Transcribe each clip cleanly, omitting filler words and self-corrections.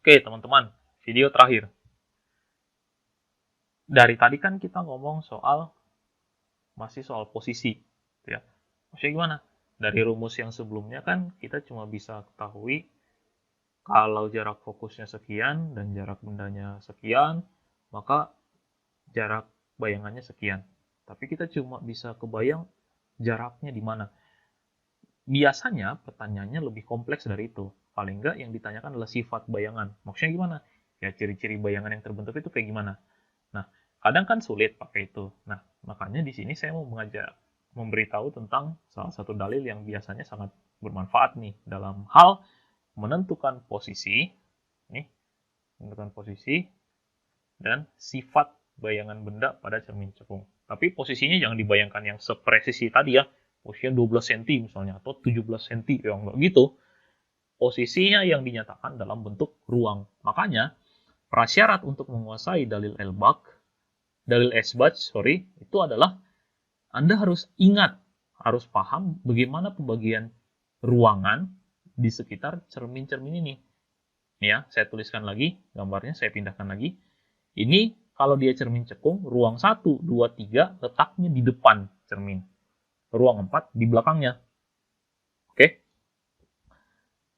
Oke, teman-teman, video terakhir. Dari tadi kan kita ngomong masih soal posisi, ya. Maksudnya gimana? Dari rumus yang sebelumnya kan kita cuma bisa ketahui kalau jarak fokusnya sekian dan jarak bendanya sekian, maka jarak bayangannya sekian. Tapi kita cuma bisa kebayang jaraknya di mana. Biasanya pertanyaannya lebih kompleks dari itu. Paling enggak yang ditanyakan adalah sifat bayangan. Maksudnya gimana? Ya ciri-ciri bayangan yang terbentuk itu kayak gimana. Nah, kadang kan sulit pakai itu. Nah, makanya di sini saya mau memberitahu tentang salah satu dalil yang biasanya sangat bermanfaat nih dalam hal menentukan posisi, nih, menentukan posisi dan sifat bayangan benda pada cermin cekung. Tapi posisinya jangan dibayangkan yang sepresisi tadi ya, posisinya 12 cm misalnya, atau 17 cm, ya enggak gitu. Posisinya yang dinyatakan dalam bentuk ruang. Makanya, prasyarat untuk menguasai dalil S-batch, itu adalah Anda harus ingat, harus paham bagaimana pembagian ruangan di sekitar cermin-cermin ini. Ini ya, saya tuliskan lagi, gambarnya saya pindahkan lagi. Ini kalau dia cermin cekung, ruang 1, 2, 3 letaknya di depan cermin. Ruang 4 di belakangnya. Oke?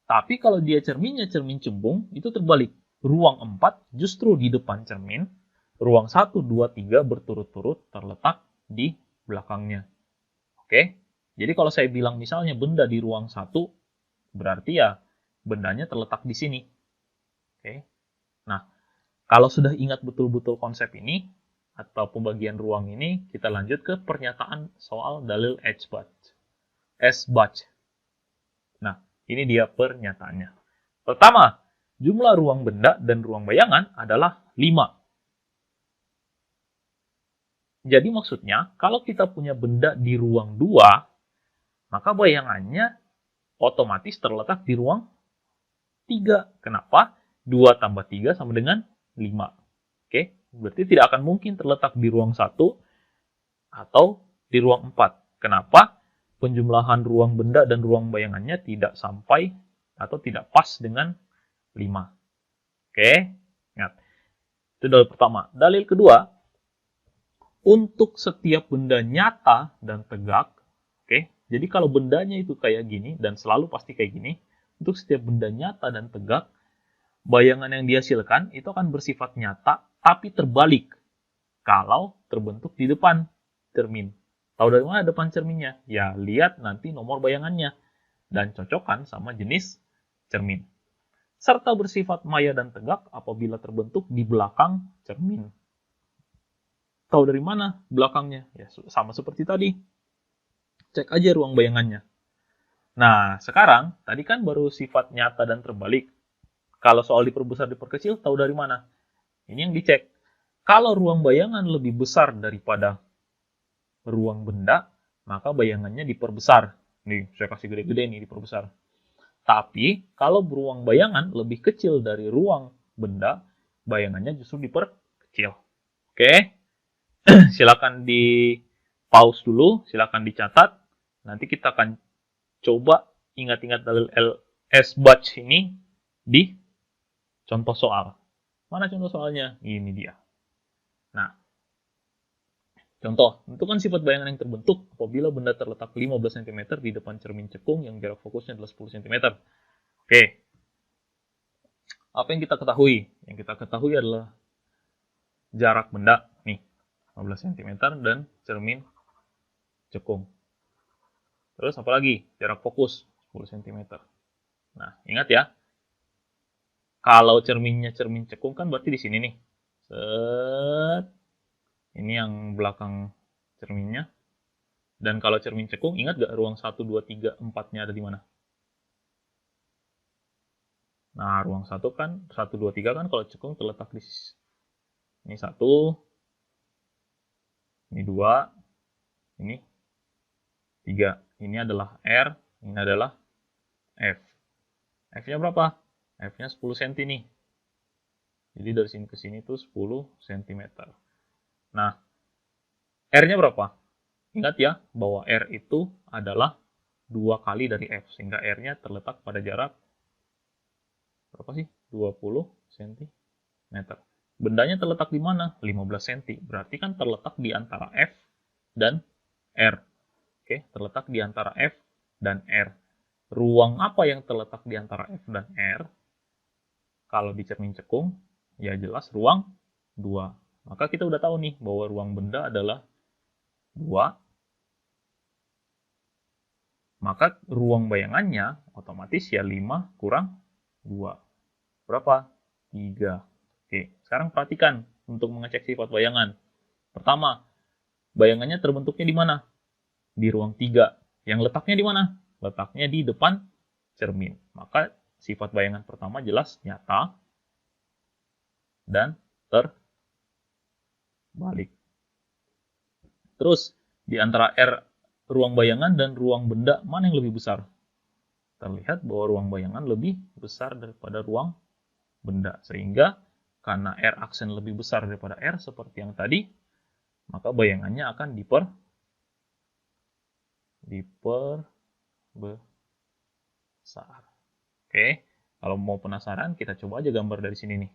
Tapi kalau dia cerminnya cermin cembung, itu terbalik. Ruang 4 justru di depan cermin, ruang 1, 2, 3 berturut-turut terletak di belakangnya. Oke? Jadi kalau saya bilang misalnya benda di ruang 1, berarti ya bendanya terletak di sini. Oke? Nah, kalau sudah ingat betul-betul konsep ini, atau pembagian ruang ini, kita lanjut ke pernyataan soal dalil S-batch. Nah, ini dia pernyataannya. Pertama, jumlah ruang benda dan ruang bayangan adalah 5. Jadi maksudnya, kalau kita punya benda di ruang 2, maka bayangannya otomatis terletak di ruang 3. Kenapa? 2 tambah 3 sama dengan 5. Oke, berarti tidak akan mungkin terletak di ruang 1 atau di ruang 4. Kenapa? Penjumlahan ruang benda dan ruang bayangannya tidak sampai atau tidak pas dengan 5. Oke, ingat. Itu dalil pertama. Dalil kedua, untuk setiap benda nyata dan tegak, oke, jadi kalau bendanya itu kayak gini dan selalu pasti kayak gini, untuk setiap benda nyata dan tegak, bayangan yang dihasilkan itu akan bersifat nyata tapi terbalik kalau terbentuk di depan cermin. Tahu dari mana depan cerminnya? Ya, lihat nanti nomor bayangannya dan cocokkan sama jenis cermin. Serta bersifat maya dan tegak apabila terbentuk di belakang cermin. Tahu dari mana belakangnya? Ya, sama seperti tadi. Cek aja ruang bayangannya. Nah, sekarang, tadi kan baru sifat nyata dan terbalik. Kalau soal diperbesar, diperkecil, tahu dari mana? Ini yang dicek. Kalau ruang bayangan lebih besar daripada ruang benda, maka bayangannya diperbesar. Nih, saya kasih gede-gede nih, diperbesar. Tapi, kalau ruang bayangan lebih kecil dari ruang benda, bayangannya justru diperkecil. Oke? Silakan di pause dulu, silakan dicatat. Nanti kita akan coba ingat-ingat dalil S-batch ini di contoh soal. Mana contoh soalnya? Ini dia. Nah, contoh, tentukan sifat bayangan yang terbentuk apabila benda terletak 15 cm di depan cermin cekung yang jarak fokusnya adalah 10 cm. Oke. Apa yang kita ketahui? Yang kita ketahui adalah jarak benda, nih, 15 cm dan cermin cekung. Terus apa lagi? Jarak fokus 10 cm. Nah, ingat ya. Kalau cerminnya cermin cekung kan berarti di sini nih. Set. Ini yang belakang cerminnya. Dan kalau cermin cekung, ingat gak ruang 1, 2, 3, 4-nya ada di mana? Nah, ruang 1 kan, 1, 2, 3 kan kalau cekung terletak di ini 1, ini 2, ini 3. Ini adalah R, ini adalah F. F-nya berapa? F-nya 10 cm nih. Jadi dari sini ke sini tuh 10 cm. Nah, R-nya berapa? Ingat ya, bahwa R itu adalah 2 kali dari F. Sehingga R-nya terletak pada jarak berapa sih? 20 cm. Bendanya terletak di mana? 15 cm. Berarti kan terletak di antara F dan R. Oke, terletak di antara F dan R. Ruang apa yang terletak di antara F dan R? Kalau di cermin cekung, ya jelas ruang 2. Maka kita udah tahu nih bahwa ruang benda adalah 2. Maka ruang bayangannya otomatis ya 5 kurang 2. Berapa? 3. Oke, sekarang perhatikan untuk mengecek sifat bayangan. Pertama, bayangannya terbentuknya di mana? Di ruang 3. Yang letaknya di mana? Letaknya di depan cermin. Maka sifat bayangan pertama jelas nyata dan terbalik. Terus, di antara ruang bayangan dan ruang benda, mana yang lebih besar? Terlihat bahwa ruang bayangan lebih besar daripada ruang benda. Sehingga, karena R aksen lebih besar daripada R seperti yang tadi, maka bayangannya akan diperbesar. Oke, kalau mau penasaran, kita coba aja gambar dari sini nih.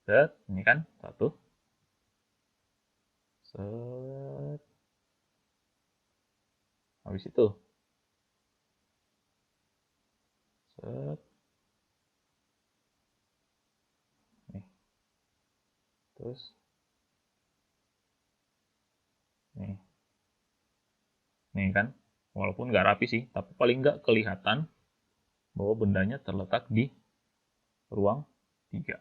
Set, ini kan, satu. Set. Habis itu. Set. Nih. Terus. Nih. Nih kan, walaupun nggak rapi sih, tapi paling nggak kelihatan bahwa bendanya terletak di ruang 3.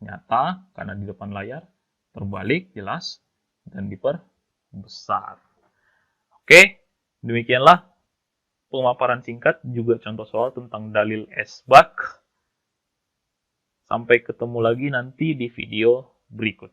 Nyata, karena di depan layar, terbalik, jelas, dan diperbesar. Oke, demikianlah pemaparan singkat juga contoh soal tentang dalil esbak. Sampai ketemu lagi nanti di video berikut.